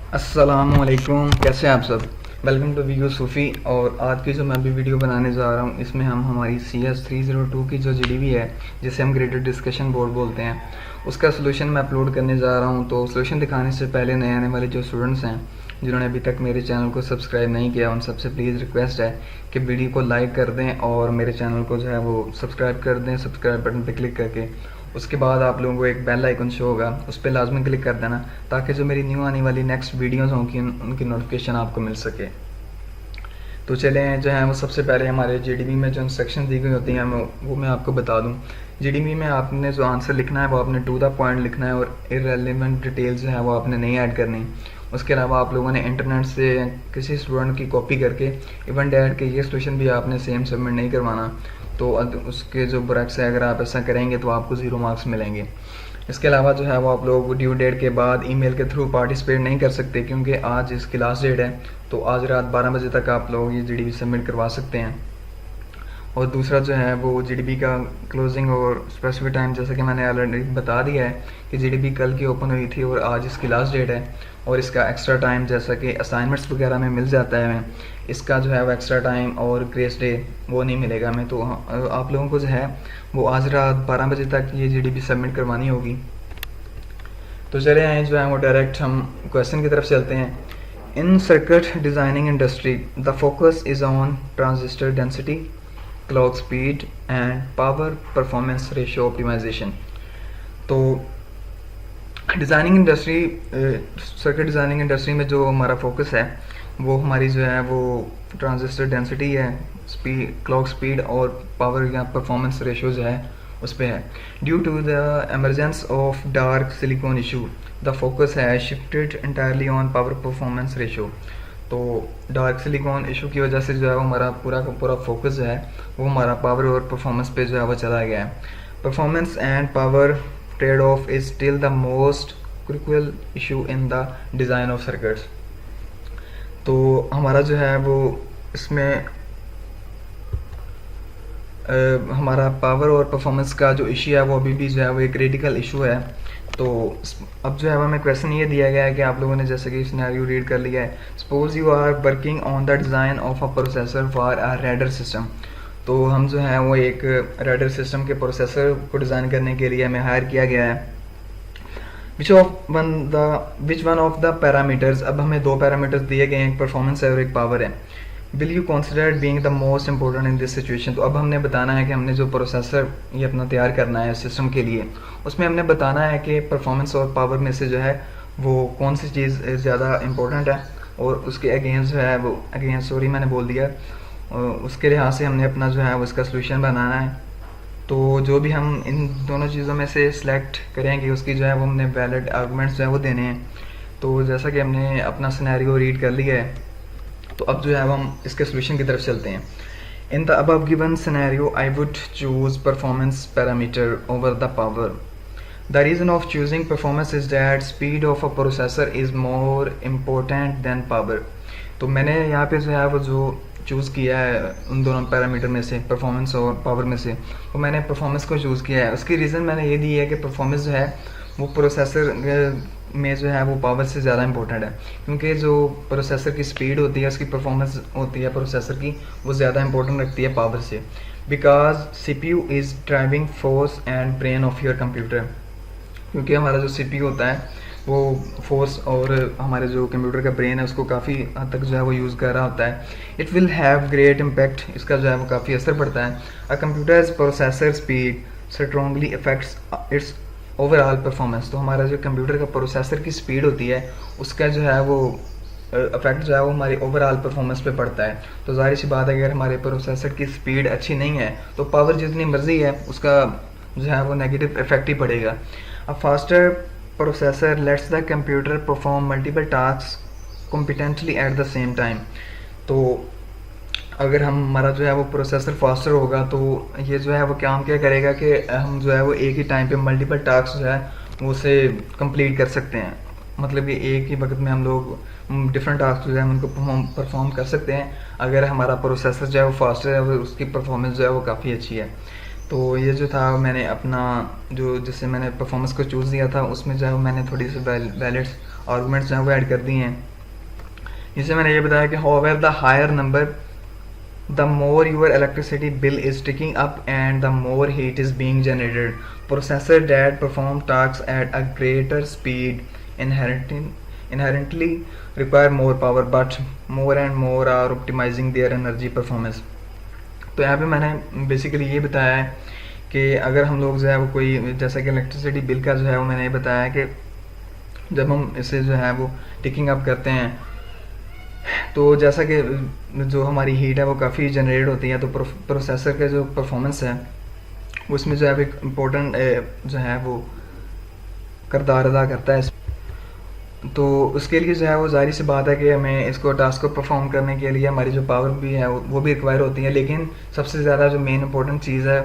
अस्सलामुअलैकुम, कैसे हैं आप सब। वेलकम टू वीडियो सूफ़ी। और आज की जो मैं अभी वीडियो बनाने जा रहा हूँ, इसमें हम हमारी CS302 की जो GDB है, जिसे हम ग्रेडेड डिस्कशन बोर्ड बोलते हैं, उसका सोल्यूशन मैं अपलोड करने जा रहा हूँ। तो सोल्यूशन दिखाने से पहले नए आने वाले जो स्टूडेंट्स हैं, जिन्होंने अभी तक मेरे चैनल को सब्सक्राइब नहीं किया, उन सबसे प्लीज़ रिक्वेस्ट है कि वीडियो को लाइक कर दें और मेरे चैनल को जो है वो सब्सक्राइब कर दें। सब्सक्राइब बटन पर क्लिक करके उसके बाद आप लोगों को एक बेल आइकन शो होगा, उस पर लाजमी क्लिक कर देना, ताकि जो मेरी न्यू आने वाली नेक्स्ट वीडियोज़ होंगी उनकी नोटिफिकेशन आपको मिल सके। तो चलें, जो है वो सबसे पहले हमारे GDB में जो इंस्ट्रक्शन दी गई होती हैं वो मैं आपको बता दूं। GDB में आपने जो आंसर लिखना है वो आपने टू द पॉइंट लिखना है और इररेलेवेंट डिटेल्स जो है वो आपने नहीं ऐड करनी। उसके अलावा आप लोगों ने इंटरनेट से किसी स्टूडेंट की कॉपी करके इवेंट ऐड के ये सोल्यूशन भी आपने सेम सबमिट नहीं करवाना। तो उसके जो ब्रैक्स है, अगर आप ऐसा करेंगे तो आपको 0 मार्क्स मिलेंगे। इसके अलावा जो है वो आप लोग ड्यू डेट के बाद ईमेल के थ्रू पार्टिसिपेट नहीं कर सकते, क्योंकि आज इसकी लास्ट डेट है। तो आज रात 12 बजे तक आप लोग ये GDB सबमिट करवा सकते हैं। और दूसरा जो है वो GDB का क्लोजिंग और स्पेसिफिक टाइम, जैसा कि मैंने ऑलरेडी बता दिया है कि GDB कल की ओपन हुई थी और आज इसकी लास्ट डेट है। और इसका एक्स्ट्रा टाइम, जैसा कि असाइनमेंट्स वगैरह में मिल जाता है हमें, इसका जो है वो एक्स्ट्रा टाइम और ग्रेस डे वो नहीं मिलेगा हमें। तो आप लोगों को जो है वो आज रात 12 बजे तक ये GDB सबमिट करवानी होगी। तो चले आए जो है वो डायरेक्ट हम क्वेश्चन की तरफ चलते हैं। In circuit designing industry the focus is on transistor density, clock speed and power performance ratio optimization. तो designing industry, circuit designing industry में जो हमारा फोकस है वो हमारी जो है वो ट्रांजिस्टर डेंसिटी है, स्पीड, क्लॉक स्पीड और पावर या परफॉर्मेंस रेशियो जो है उस पर है। Due to the emergence of dark silicon issue the focus है shifted entirely on power performance ratio. तो डार्क सिलिकॉन इशू की वजह से जो है वो हमारा पूरा का पूरा फोकस जो है वो हमारा पावर और परफॉर्मेंस पे जो है वो चला गया है। Performance and power trade off is still the most critical issue in the design of circuits. तो हमारा जो है वो इसमें हमारा पावर और परफॉर्मेंस का जो इशू है वो अभी भी जो है वो एक क्रिटिकल इशू है। तो अब जो है हमें क्वेश्चन ये दिया गया है कि आप लोगों ने जैसे कि सिनेरियो रीड कर लिया है। Suppose you are working on the design of a processor for a radar system. तो हम जो है वो एक रैडर सिस्टम के प्रोसेसर को डिज़ाइन करने के लिए हमें हायर किया गया है। Which one of the parameters, अब हमें दो पैरामीटर्स दिए गए हैं, एक परफॉर्मेंस है और एक पावर है। Will you consider being the most important in this situation. तो अब हमने बताना है कि हमने जो प्रोसेसर ये अपना तैयार करना है सिस्टम के लिए, उसमें हमने बताना है कि परफॉर्मेंस और पावर में से जो है वो कौन सी चीज़ ज़्यादा इंपॉर्टेंट है, और उसके अगेंस्ट जो है वो अगेंस्ट, सॉरी मैंने बोल दिया, उसके लिहाज से हमने अपना जो है वो इसका सोल्यूशन बनाना है। तो जो भी हम इन दोनों चीज़ों में से सिलेक्ट करेंगे उसकी जो है वो हमने वैलिड आर्गूमेंट्स जो है वो देने हैं। तो जैसा कि हमने अपना सिनेरियो रीड कर लिया है, तो अब जो है वो हम इसके सोल्यूशन की तरफ चलते हैं। In the above given scenario I would choose performance parameter over the power. The reason of choosing performance is that speed of a processor is more important than power. तो मैंने यहाँ पे जो है वो जो चूज़ किया है उन दोनों पैरामीटर में से, परफॉर्मेंस और पावर में से, वो मैंने परफॉर्मेंस को चूज़ किया है। उसकी रीज़न मैंने ये दी है कि परफॉर्मेंस जो है वो प्रोसेसर में जो है वो पावर से ज़्यादा इंपॉर्टेंट है, क्योंकि जो प्रोसेसर की स्पीड होती है, उसकी परफॉर्मेंस होती है प्रोसेसर की, वो ज़्यादा इंपॉर्टेंट रखती है पावर से। Because CPU is driving force and brain of your computer. क्योंकि हमारा जो CPU होता है वो फोर्स और हमारे जो कंप्यूटर का ब्रेन है उसको काफ़ी हद तक जो है वो यूज़ कर रहा होता है। It will have great impact, इसका जो है वो काफ़ी असर पड़ता है। A computers processor speed strongly affects its overall performance. तो हमारा जो कंप्यूटर का प्रोसेसर की स्पीड होती है उसका जो है वो इफेक्ट जो है वो हमारी ओवरऑल परफॉर्मेंस पे पड़ता है। तो जाहिर सी बात है, अगर हमारे प्रोसेसर की स्पीड अच्छी नहीं है तो पावर जितनी मर्जी है उसका जो है वो नेगेटिव इफेक्ट ही पड़ेगा। A faster processor let's the computer perform multiple task competently at the same time. तो अगर हमारा जो है वो प्रोसेसर फास्टर होगा तो ये जो है वो काम क्या करेगा कि हम जो है वो एक ही टाइम पे मल्टीपल टास्क जो है वो उसे कंप्लीट कर सकते हैं। मतलब कि एक ही वक्त में हम लोग डिफरेंट टास्क जो है उनको परफॉर्म कर सकते हैं अगर हमारा प्रोसेसर जो है वो फास्टर है, वो उसकी परफॉर्मेंस जो है वो काफ़ी अच्छी है। तो ये जो था मैंने अपना जो जिससे मैंने परफॉर्मेंस को चूज़ दिया था उसमें जो है मैंने थोड़ी सी वैलिड्स आर्गूमेंट्स जो हैं वो ऐड कर दिए हैं। जिससे मैंने ये बताया कि however the higher number the more your electricity bill is ticking up and the more heat is being generated. Processors that perform tasks at a greater speed inherently require more power, but more and more are optimizing their energy performance. तो यहाँ पे मैंने basically ये बताया है कि अगर हम लोग जो है वो कोई, जैसा कि इलेक्ट्रिसिटी बिल का जो है वो मैंने ये बताया है कि जब हम इसे जो है वो टिकिंग अप करते हैं तो जैसा कि जो हमारी हीट है वो काफ़ी जनरेट होती है, तो प्रोसेसर का जो परफॉर्मेंस है उसमें जो है एक इम्पोर्टेंट जो है वो किरदार अदा करता है। तो उसके लिए जो है वो जाहिर सी बात है कि हमें इसको टास्क को परफॉर्म करने के लिए हमारी जो पावर भी है वो भी रिक्वायर होती है, लेकिन सबसे ज़्यादा जो मेन इंपॉर्टेंट चीज़ है,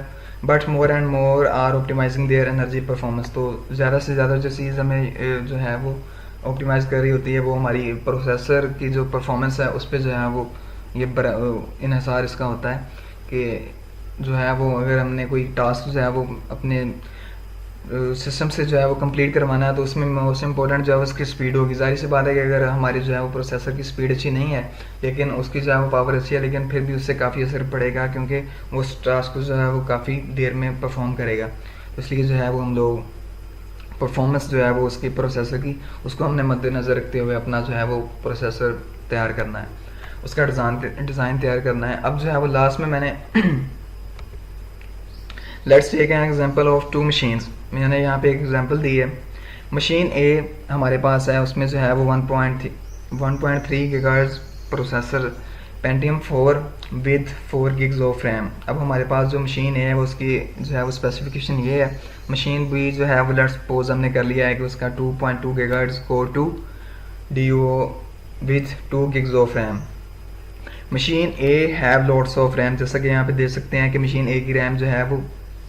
but more and more are optimising their energy performance. तो ज़्यादा से ज़्यादा जो चीज़ हमें जो है वो ऑप्टिमाइज़ कर रही होती है वो हमारी प्रोसेसर की जो परफॉर्मेंस है उस पर जो है वो ये इन्हिसार इसका होता है कि जो है वो अगर हमने कोई टास्क जो है वो अपने सिस्टम से जो है वो कंप्लीट करवाना है तो उसमें मोस्ट इम्पोर्टेंट जो है उसकी स्पीड होगी। जाहिर सी बात है कि अगर हमारी जो है वो प्रोसेसर की स्पीड अच्छी नहीं है लेकिन उसकी जो है वो पावर अच्छी है, लेकिन फिर भी उससे काफ़ी असर पड़ेगा क्योंकि वो उस टास्क को जो है वो काफ़ी देर में परफॉर्म करेगा। तो इसलिए जो है वो हम लोग परफॉर्मेंस जो है वो उसकी प्रोसेसर की उसको हमने मद्देनज़र रखते हुए अपना जो है वो प्रोसेसर तैयार करना है, उसका डिज़ाइन तैयार करना है। अब जो है वो लास्ट में मैंने let's take an example of two machines. मैंने यहाँ पे एक एग्जांपल दी है। मशीन ए हमारे पास है, उसमें जो है वो 1.3 gigahertz processor Pentium 4 with 4 gigs of RAM. अब हमारे पास जो मशीन है वो उसकी जो है वो स्पेसिफिकेशन ये है। मशीन बी जो है वो लेट्स सपोज हमने कर लिया है कि उसका 2.2 gigahertz core 2 DUO with 2 gigs of RAM. Machine A have lots of RAM, जैसा कि यहाँ पे देख सकते हैं कि मशीन ए की रैम जो है वो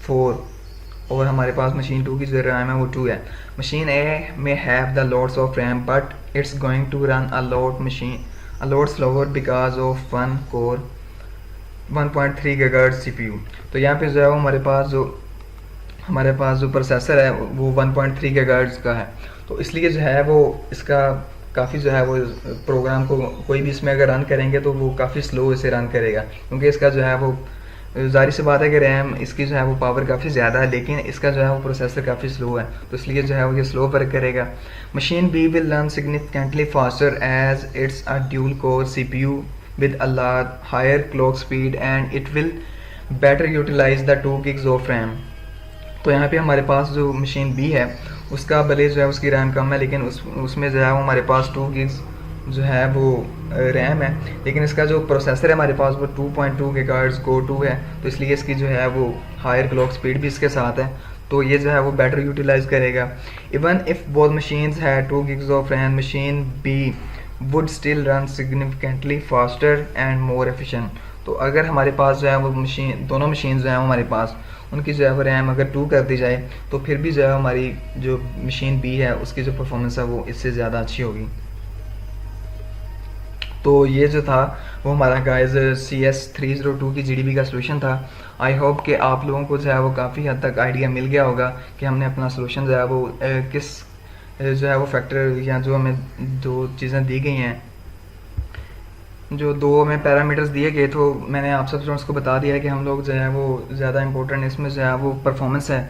4 और हमारे पास मशीन 2 की जो रैम है वो 2 है। मशीन ए में have the lots of RAM but it's going to run a lot slower because of one core 1.3 GHz CPU। तो यहाँ पे जो है हमारे पास जो प्रोसेसर है वो 1.3 GHz का है, तो इसलिए जो है वो इसका काफ़ी जो है वो प्रोग्राम को कोई भी इसमें अगर रन करेंगे तो वो काफ़ी स्लो इसे रन करेगा, क्योंकि इसका जो है वो जाहिर सी बात है कि रैम इसकी जो है वो पावर काफ़ी ज़्यादा है लेकिन इसका जो है वो प्रोसेसर काफ़ी स्लो है, तो इसलिए जो है वो ये स्लो वर्क करेगा। Machine B will run significantly faster as it's a dual core CPU with a higher clock speed and it will better utilise the 2 gigs of RAM. तो यहाँ पे हमारे पास जो मशीन बी है उसका भले जो है उसकी रैम कम है लेकिन उसमें जो है वो हमारे पास 2 gigs जो है वो रैम है, लेकिन इसका जो प्रोसेसर है हमारे पास वो 2.2 गीगाहर्ट्ज़ कोर 2 है, तो इसलिए इसकी जो है वो हायर क्लॉक स्पीड भी इसके साथ है, तो ये जो है वो बेटर यूटिलाइज करेगा। इवन इफ बोथ मशीन्स है 2 gigs of RAM, machine B would still run significantly faster and more efficient. तो अगर हमारे पास जो है वो दोनों मशीन जो है हमारे पास उनकी जो है वो रैम अगर 2 कर दी जाए तो फिर भी जो है हमारी जो मशीन बी है उसकी जो परफॉर्मेंस है वो इससे ज़्यादा अच्छी होगी। तो ये जो था वो हमारा गाइस CS302 की GDB का सोल्यूशन था। आई होप कि आप लोगों को जो है वो काफ़ी हद तक आइडिया मिल गया होगा कि हमने अपना सोल्यूशन जो है वो किस जो है वो फैक्टर या जो हमें दो चीज़ें दी गई हैं, जो दो हमें पैरामीटर्स दिए गए, तो मैंने आप सब स्टूडेंट्स को बता दिया है कि हम लोग जो है वो ज़्यादा इंपॉर्टेंट इसमें जो है वो परफॉर्मेंस है,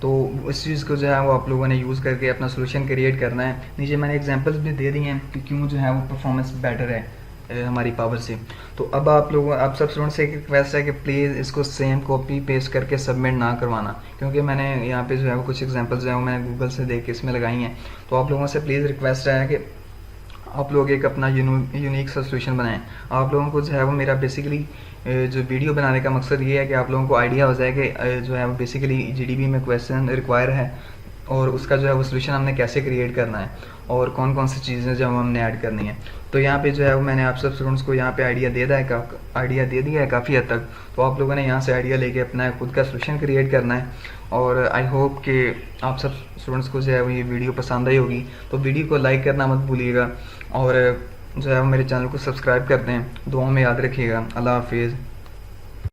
तो इस चीज़ को जो है वो आप लोगों ने यूज़ करके अपना सोल्यूशन क्रिएट करना है। नीचे मैंने एग्जांपल्स भी दे दी हैं कि क्यों जो है वो परफॉर्मेंस बेटर है हमारी पावर से। तो अब आप सब स्टूडेंट से एक रिक्वेस्ट है कि प्लीज़ इसको सेम कॉपी पेस्ट करके सबमिट ना करवाना, क्योंकि मैंने यहाँ पे जो है वो कुछ एग्जांपल्स जो है वो मैंने गूगल से देख के इसमें लगाई हैं। तो आप लोगों से प्लीज़ रिक्वेस्ट है कि आप लोग एक अपना यूनिक सा सोल्यूशन बनाएं। आप लोगों को जो है वो मेरा बेसिकली जो वीडियो बनाने का मकसद ये है कि आप लोगों को आइडिया हो जाए कि जो है वो बेसिकली GDB में क्वेश्चन रिक्वायर है और उसका जो है वो सोल्यूशन हमने कैसे क्रिएट करना है और कौन कौन सी चीज़ें जो हमने ऐड करनी है। तो यहाँ पे जो है वो मैंने आप सब स्टूडेंट्स को यहाँ पे आइडिया दे दिया है काफ़ी हद तक। तो आप लोगों ने यहाँ से आइडिया लेके अपना खुद का सोल्यूशन क्रिएट करना है और आई होप कि आप सब स्टूडेंट्स को जो है वो ये वीडियो पसंद आई होगी। तो वीडियो को लाइक करना मत भूलिएगा और जो है वो मेरे चैनल को सब्सक्राइब कर दें। दुआओं में याद रखिएगा। अल्लाह हाफिज़।